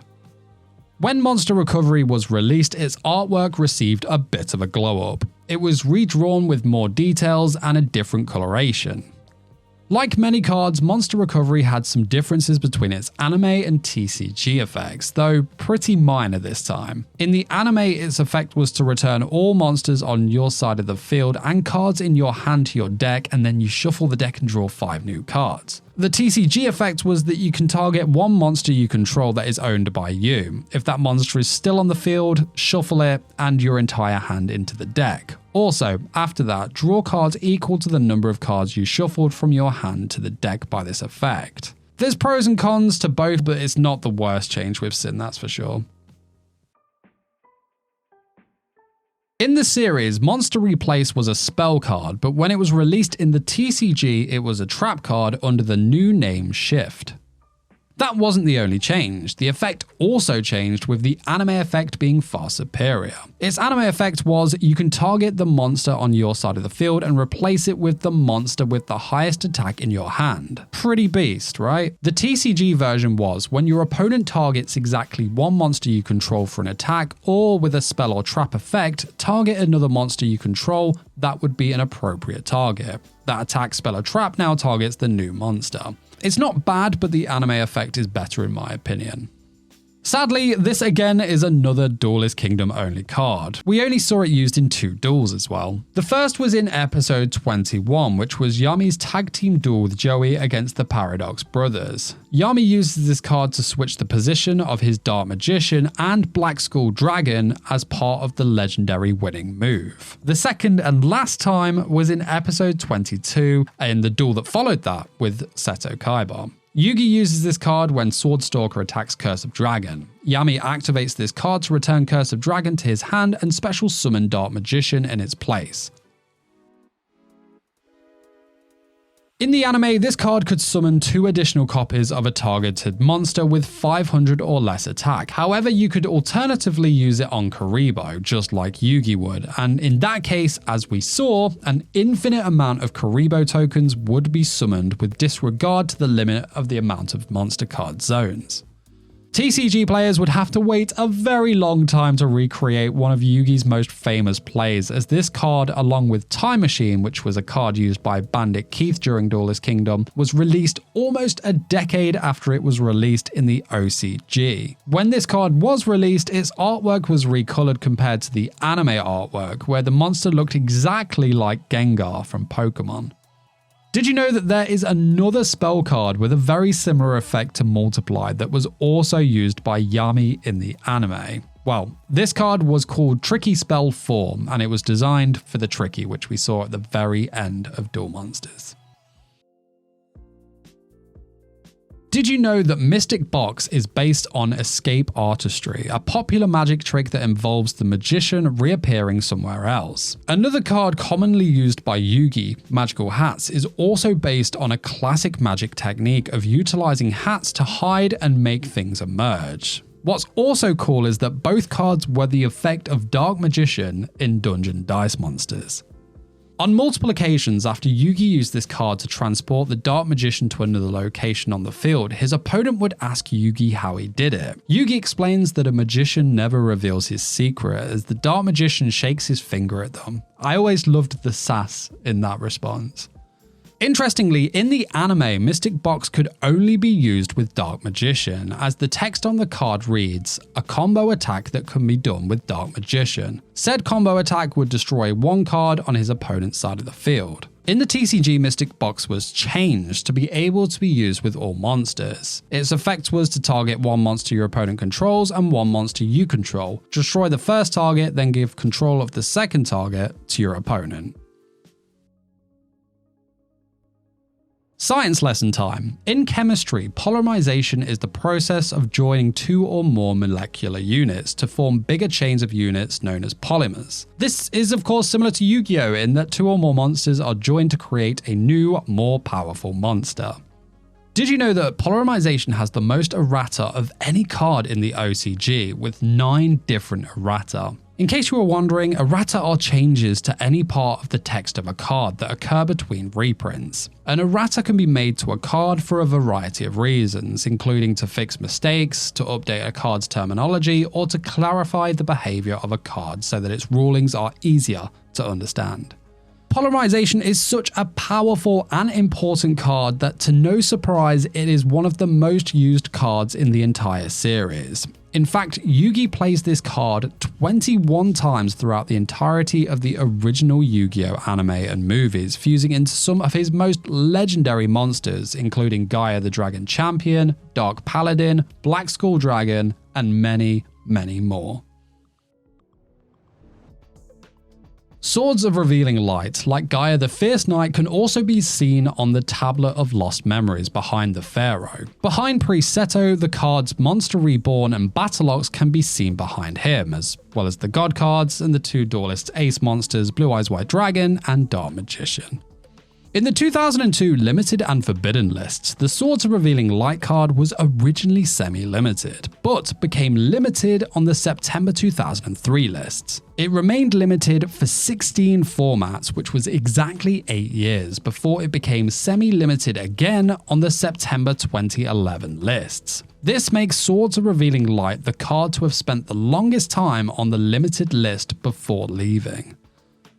When Monster Recovery was released, its artwork received a bit of a glow-up. It was redrawn with more details and a different coloration. Like many cards, Monster Recovery had some differences between its anime and TCG effects, though pretty minor this time. In the anime, its effect was to return all monsters on your side of the field and cards in your hand to your deck, and then you shuffle the deck and draw 5 new cards. The TCG effect was that you can target one monster you control that is owned by you. If that monster is still on the field, shuffle it and your entire hand into the deck. Also, after that, draw cards equal to the number of cards you shuffled from your hand to the deck by this effect. There's pros and cons to both, but it's not the worst change we've seen, that's for sure. In the series, Monster Replace was a spell card, but when it was released in the TCG, it was a trap card under the new name Shift. That wasn't the only change. The effect also changed, with the anime effect being far superior. Its anime effect was you can target the monster on your side of the field and replace it with the monster with the highest attack in your hand. Pretty beast, right? The TCG version was when your opponent targets exactly one monster you control for an attack, or with a spell or trap effect, target another monster you control, that would be an appropriate target. That attack, spell, or trap now targets the new monster. It's not bad, but the anime effect is better in my opinion. Sadly, this again is another Duelist Kingdom only card. We only saw it used in 2 duels as well. The first was in episode 21, which was Yami's tag team duel with Joey against the Paradox Brothers. Yami uses this card to switch the position of his Dark Magician and Black Skull Dragon as part of the legendary winning move. The second and last time was in episode 22 in the duel that followed that with Seto Kaiba. Yugi uses this card when Swordstalker attacks Curse of Dragon. Yami activates this card to return Curse of Dragon to his hand and special summon Dark Magician in its place. In the anime, this card could summon 2 additional copies of a targeted monster with 500 or less attack. However, you could alternatively use it on Kuriboh, just like Yugi would, and in that case, as we saw, an infinite amount of Kuriboh tokens would be summoned with disregard to the limit of the amount of monster card zones. TCG players would have to wait a very long time to recreate one of Yugi's most famous plays, as this card, along with Time Machine, which was a card used by Bandit Keith during Duelist Kingdom, was released almost a decade after it was released in the OCG. When this card was released, its artwork was recolored compared to the anime artwork, where the monster looked exactly like Gengar from Pokemon. Did you know that there is another spell card with a very similar effect to Multiply that was also used by Yami in the anime? Well, this card was called Tricky Spell 4, and it was designed for the Tricky, which we saw at the very end of Duel Monsters. Did you know that Mystic Box is based on escape artistry, a popular magic trick that involves the magician reappearing somewhere else? Another card commonly used by Yugi, Magical Hats, is also based on a classic magic technique of utilizing hats to hide and make things emerge. What's also cool is that both cards were the effect of Dark Magician in Dungeon Dice Monsters. On multiple occasions after Yugi used this card to transport the Dark Magician to another location on the field, his opponent would ask Yugi how he did it. Yugi explains that a magician never reveals his secret, as the Dark Magician shakes his finger at them. I always loved the sass in that response. Interestingly, in the anime, Mystic Box could only be used with Dark Magician, as the text on the card reads, "A combo attack that can be done with Dark Magician." Said combo attack would destroy one card on his opponent's side of the field. In the TCG, Mystic Box was changed to be able to be used with all monsters. Its effect was to target one monster your opponent controls and one monster you control. Destroy the first target, then give control of the second target to your opponent. Science lesson time. In chemistry, polymerization is the process of joining two or more molecular units to form bigger chains of units known as polymers. This is of course similar to Yu-Gi-Oh! In that two or more monsters are joined to create a new, more powerful monster. Did you know that polymerization has the most errata of any card in the OCG, with 9 different errata? In case you were wondering, errata are changes to any part of the text of a card that occur between reprints. An errata can be made to a card for a variety of reasons, including to fix mistakes, to update a card's terminology, or to clarify the behavior of a card so that its rulings are easier to understand. Polymerization is such a powerful and important card that, to no surprise, it is one of the most used cards in the entire series. In fact, Yugi plays this card 21 times throughout the entirety of the original Yu-Gi-Oh! Anime and movies, fusing into some of his most legendary monsters, including Gaia the Dragon Champion, Dark Paladin, Black Skull Dragon, and many, many more. Swords of Revealing Light, like Gaia the Fierce Knight, can also be seen on the Tablet of Lost Memories behind the Pharaoh. Behind Priest Seto, the cards Monster Reborn and Battleox can be seen behind him, as well as the God cards and the 2 Duelist Ace monsters Blue Eyes White Dragon and Dark Magician. In the 2002 Limited and Forbidden lists, the Swords of Revealing Light card was originally semi-limited, but became limited on the September 2003 lists. It remained limited for 16 formats, which was exactly 8 years, before it became semi-limited again on the September 2011 lists. This makes Swords of Revealing Light the card to have spent the longest time on the limited list before leaving.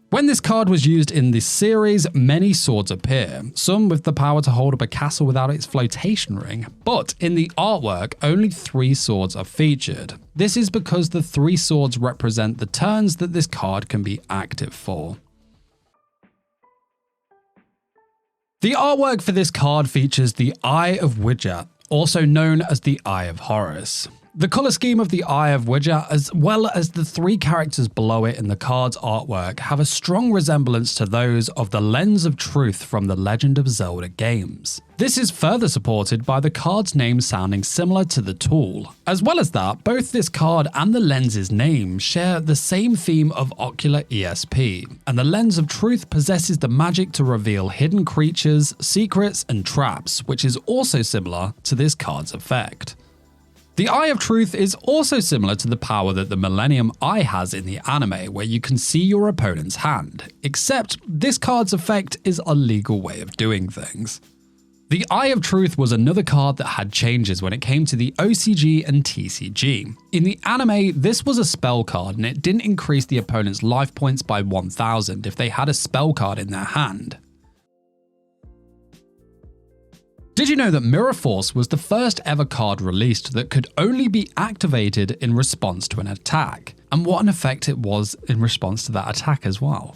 When this card was used in this series, many swords appear, some with the power to hold up a castle without its flotation ring, but in the artwork, only 3 swords are featured. This is because the 3 swords represent the turns that this card can be active for. The artwork for this card features the Eye of Widget, also known as the Eye of Horus. The colour scheme of the Eye of Widget, as well as the 3 characters below it in the card's artwork, have a strong resemblance to those of the Lens of Truth from the Legend of Zelda games. This is further supported by the card's name sounding similar to the tool. As well as that, both this card and the Lens's name share the same theme of ocular ESP, and the Lens of Truth possesses the magic to reveal hidden creatures, secrets, and traps, which is also similar to this card's effect. The Eye of Truth is also similar to the power that the Millennium Eye has in the anime, where you can see your opponent's hand, except this card's effect is a legal way of doing things. The Eye of Truth was another card that had changes when it came to the OCG and TCG. In the anime, this was a spell card and it didn't increase the opponent's life points by 1000 if they had a spell card in their hand. Did you know that Mirror Force was the first ever card released that could only be activated in response to an attack, and what an effect it was in response to that attack as well?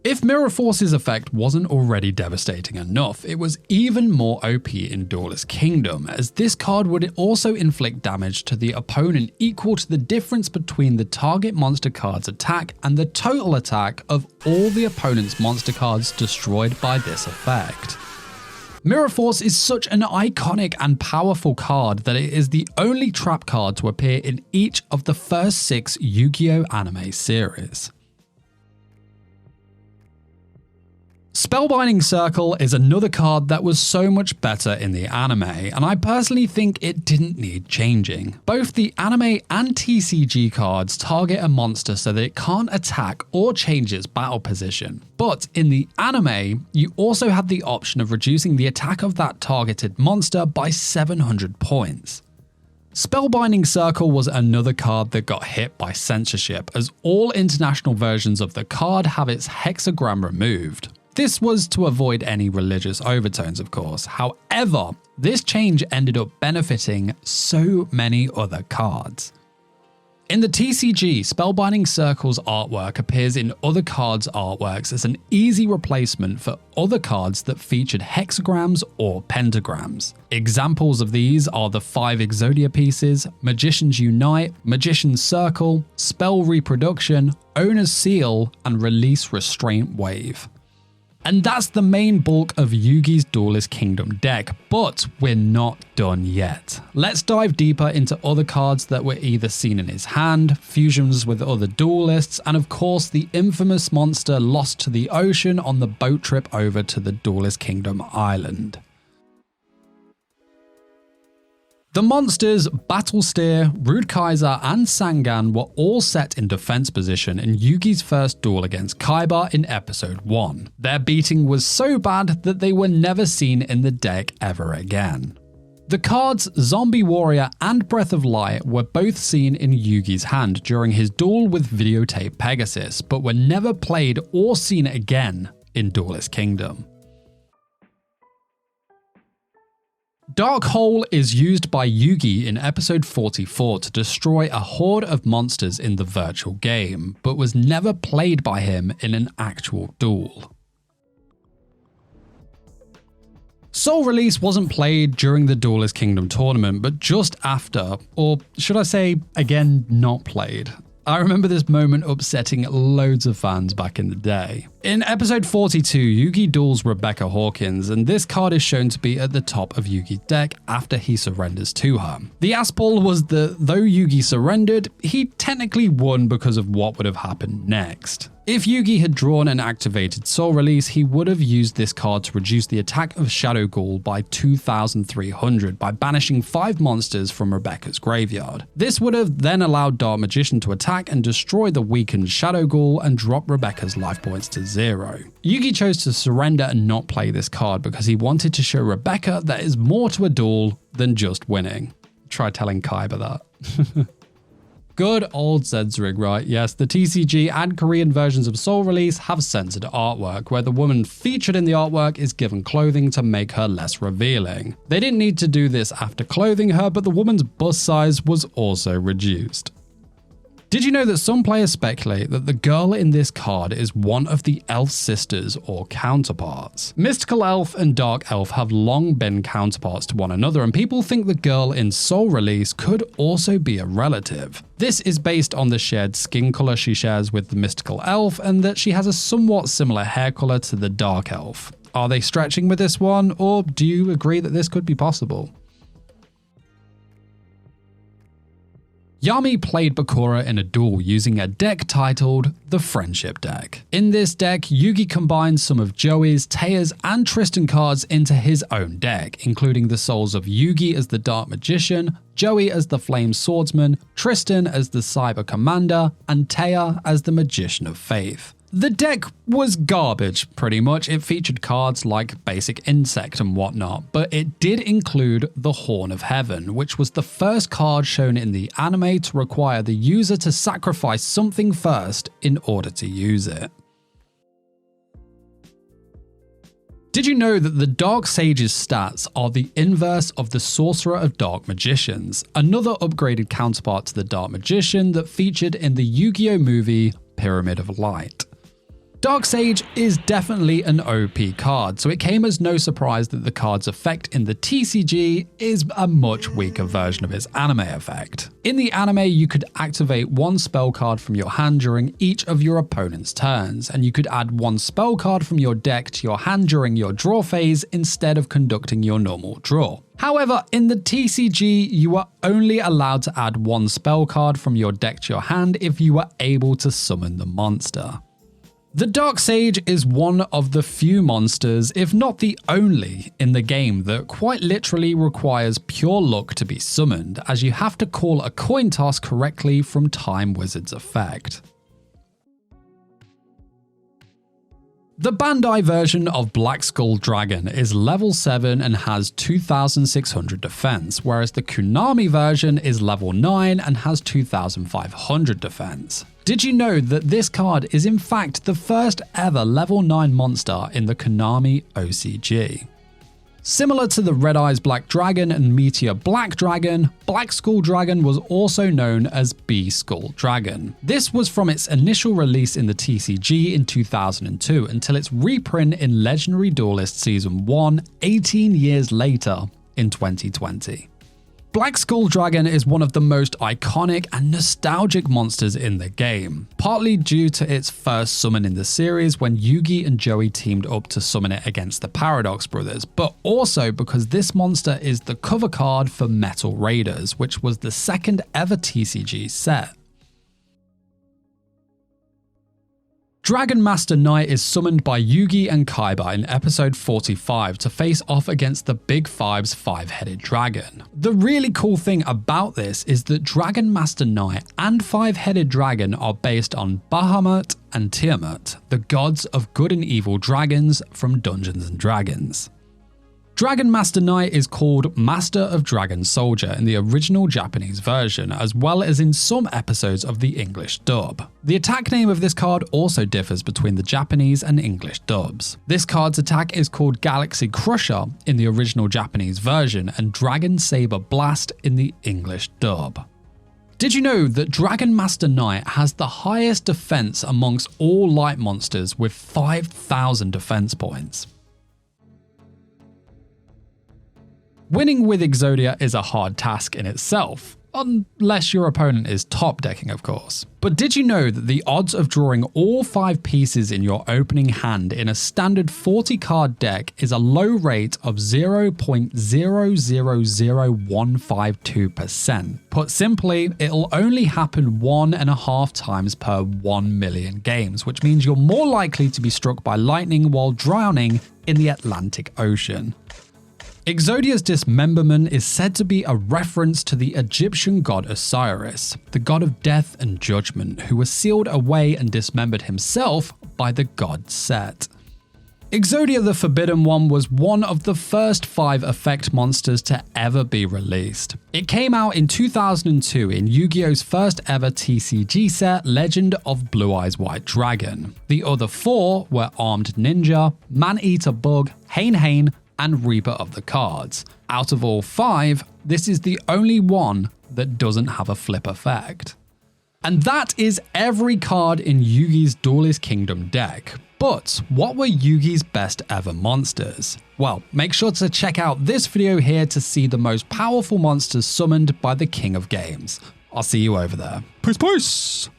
If Mirror Force's effect wasn't already devastating enough, it was even more OP in Duelist Kingdom, as this card would also inflict damage to the opponent equal to the difference between the target monster card's attack and the total attack of all the opponent's monster cards destroyed by this effect. Mirror Force is such an iconic and powerful card that it is the only trap card to appear in each of the first 6 Yu-Gi-Oh! Anime series. Spellbinding Circle is another card that was so much better in the anime, and I personally think it didn't need changing. Both the anime and TCG cards target a monster so that it can't attack or change its battle position. But in the anime, you also had the option of reducing the attack of that targeted monster by 700 points. Spellbinding Circle was another card that got hit by censorship, as all international versions of the card have its hexagram removed. This was to avoid any religious overtones, of course. However, this change ended up benefiting so many other cards. In the TCG, Spellbinding Circle's artwork appears in other cards' artworks as an easy replacement for other cards that featured hexagrams or pentagrams. Examples of these are the 5 Exodia pieces, Magician's Unite, Magician's Circle, Spell Reproduction, Owner's Seal, and Release Restraint Wave. And that's the main bulk of Yugi's Duelist Kingdom deck, but we're not done yet. Let's dive deeper into other cards that were either seen in his hand, fusions with other duelists, and of course the infamous monster lost to the ocean on the boat trip over to the Duelist Kingdom Island. The monsters Battlesteer, Rude Kaiser, and Sangan were all set in defense position in Yugi's first duel against Kaiba in episode 1. Their beating was so bad that they were never seen in the deck ever again. The cards Zombie Warrior and Breath of Light were both seen in Yugi's hand during his duel with Videotape Pegasus, but were never played or seen again in Duelist Kingdom. Dark Hole is used by Yugi in episode 44 to destroy a horde of monsters in the virtual game, but was never played by him in an actual duel. Soul Release wasn't played during the Duelist Kingdom tournament, but just after, or should I say, again, not played. I remember this moment upsetting loads of fans back in the day. In episode 42, Yugi duels Rebecca Hawkins, and this card is shown to be at the top of Yugi's deck after he surrenders to her. The Aspal was that though Yugi surrendered, he technically won because of what would have happened next. If Yugi had drawn and activated Soul Release, he would have used this card to reduce the attack of Shadow Ghoul by 2,300 by banishing 5 monsters from Rebecca's graveyard. This would have then allowed Dark Magician to attack and destroy the weakened Shadow Ghoul and drop Rebecca's life points to 0. Yugi chose to surrender and not play this card because he wanted to show Rebecca that is more to a duel than just winning. Try telling Kaiba that. Good old Zedzrig, right? Yes, the TCG and Korean versions of Soul Release have censored artwork, where the woman featured in the artwork is given clothing to make her less revealing. They didn't need to do this after clothing her, but the woman's bust size was also reduced. Did you know that some players speculate that the girl in this card is one of the elf sisters or counterparts? Mystical Elf and Dark Elf have long been counterparts to one another, and people think the girl in Soul Release could also be a relative. This is based on the shared skin color she shares with the Mystical Elf, and that she has a somewhat similar hair color to the Dark Elf. Are they stretching with this one, or do you agree that this could be possible? Yami played Bakura in a duel using a deck titled the Friendship Deck. In this deck, Yugi combines some of Joey's, Teia's, and Tristan cards into his own deck, including the souls of Yugi as the Dark Magician, Joey as the Flame Swordsman, Tristan as the Cyber Commander, and Teia as the Magician of Faith. The deck was garbage, pretty much. It featured cards like Basic Insect and whatnot, but it did include the Horn of Heaven, which was the first card shown in the anime to require the user to sacrifice something first in order to use it. Did you know that the Dark Sage's stats are the inverse of the Sorcerer of Dark Magicians, another upgraded counterpart to the Dark Magician that featured in the Yu-Gi-Oh movie Pyramid of Light? Darksage is definitely an OP card, so it came as no surprise that the card's effect in the TCG is a much weaker version of its anime effect. In the anime, you could activate one spell card from your hand during each of your opponent's turns, and you could add one spell card from your deck to your hand during your draw phase instead of conducting your normal draw. However, in the TCG, you are only allowed to add one spell card from your deck to your hand if you are able to summon the monster. The Darksage is one of the few monsters, if not the only, in the game that quite literally requires pure luck to be summoned, as you have to call a coin toss correctly from Time Wizard's effect. The Bandai version of Black Skull Dragon is level 7 and has 2600 defense, whereas the Konami version is level 9 and has 2500 defense. Did you know that this card is in fact the first ever level 9 monster in the Konami OCG? Similar to the Red Eyes Black Dragon and Meteor Black Dragon, Black Skull Dragon was also known as B Skull Dragon. This was from its initial release in the TCG in 2002 until its reprint in Legendary Duelist Season 1 18 years later in 2020. Black Skull Dragon is one of the most iconic and nostalgic monsters in the game, partly due to its first summon in the series when Yugi and Joey teamed up to summon it against the Paradox Brothers, but also because this monster is the cover card for Metal Raiders, which was the second ever TCG set. Dragon Master Knight is summoned by Yugi and Kaiba in episode 45 to face off against the Big Five's five-headed dragon. The really cool thing about this is that Dragon Master Knight and Five-Headed Dragon are based on Bahamut and Tiamat, the gods of good and evil dragons from Dungeons & Dragons. Dragon Master Knight is called Master of Dragon Soldier in the original Japanese version, as well as in some episodes of the English dub. The attack name of this card also differs between the Japanese and English dubs. This card's attack is called Galaxy Crusher in the original Japanese version and Dragon Saber Blast in the English dub. Did you know that Dragon Master Knight has the highest defense amongst all light monsters with 5,000 defense points? Winning with Exodia is a hard task in itself, unless your opponent is top decking, of course. But did you know that the odds of drawing all 5 pieces in your opening hand in a standard 40 card deck is a low rate of 0.000152%? Put simply, it'll only happen 1.5 times per 1 million games, which means you're more likely to be struck by lightning while drowning in the Atlantic Ocean. Exodia's dismemberment is said to be a reference to the Egyptian god Osiris, the god of death and judgment, who was sealed away and dismembered himself by the god Set. Exodia the Forbidden One was one of the first 5 effect monsters to ever be released. It came out in 2002 in Yu-Gi-Oh's first ever TCG set, Legend of Blue Eyes White Dragon. The other 4 were Armed Ninja, Man-Eater Bug, Hane, and Reaper of the Cards. Out of all 5, this is the only one that doesn't have a flip effect. And that is every card in Yugi's Duelist Kingdom deck. But what were Yugi's best ever monsters? Well, make sure to check out this video here to see the most powerful monsters summoned by the King of Games. I'll see you over there. Peace, peace!